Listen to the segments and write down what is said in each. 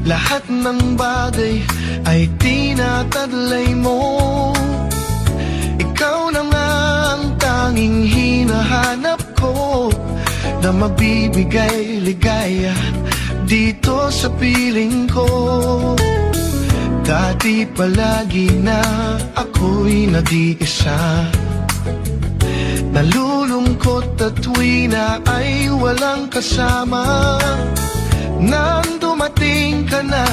Lahat ng bagay ay tinatadlay mo. Ikaw na nga ang tanging hinahanap ko, na magbibigay ligaya dito sa piling ko. Dati palagi na ako'y nag-iisa, nalulungkot at tuwi na ay walang kasama. Nang dumating ka na,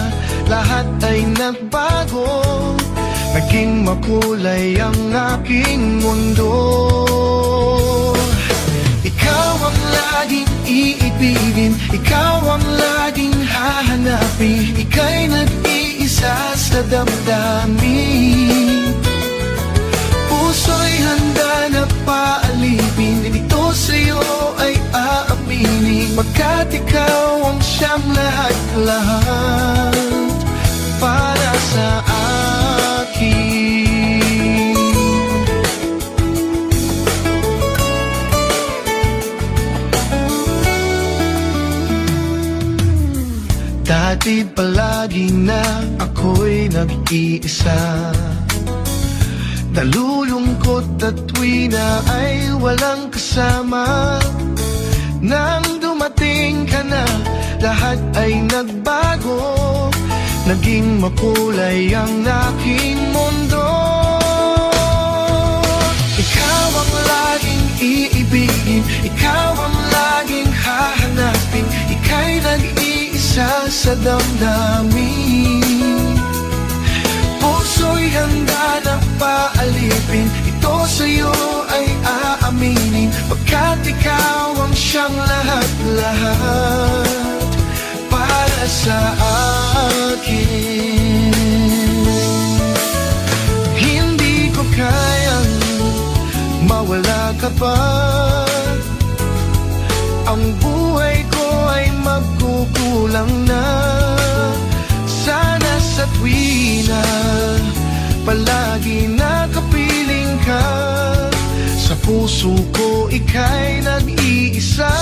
lahat ay nagbago. Naging makulay ang aking mundo. Ikaw ang laging iibigin, ikaw ang laging hahanapin. Ika'y nag-iisa sa damdamin. Puso'y handa na paalipin, ito sa'yo ay aaminin. Pagkat ikaw ang siyang lahat-lahat para sa akin. Dati palagi na ako'y nag-iisa, nalulungkot at tuwi na ay walang kasama. Nang dumating ka na, lahat ay nagbago. Naging makulay ang aking mundo. Ikaw ang laging iibigin, ikaw ang laging hahanapin. Ika'y nag-iisa sa damdamin. Puso'y handa na paalipin, ito sa'yo ay aaminin. Pagkat ikaw ang siyang lahat-lahat para sa akin. Hindi ko kayang mawala ka pa. Ang buhay ko ay magkukulang na. Sana sa tuwina palagi nakapiling ka. Sa puso ko ika'y nag-iisa.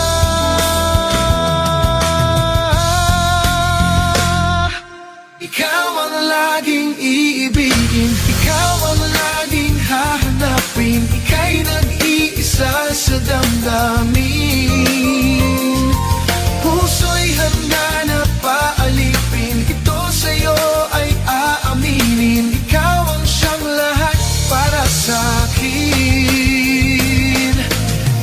Ikaw ang laging iibigin, ikaw ang laging hahanapin. Ika'y nag-iisa sa damdamin. Puso'y handa na paalipin, ito sa'yo ay aaminin. Ikaw ang siyang lahat para sa'kin.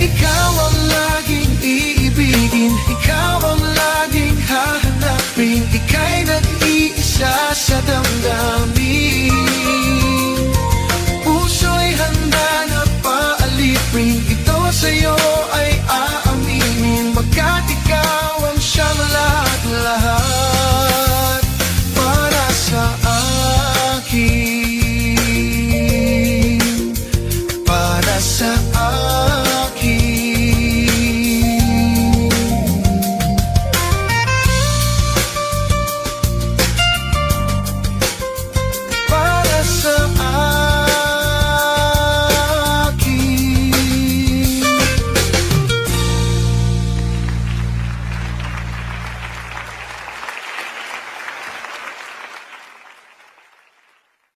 Ikaw ang laging iibigin, ikaw ang laging hahanapin. Ika'y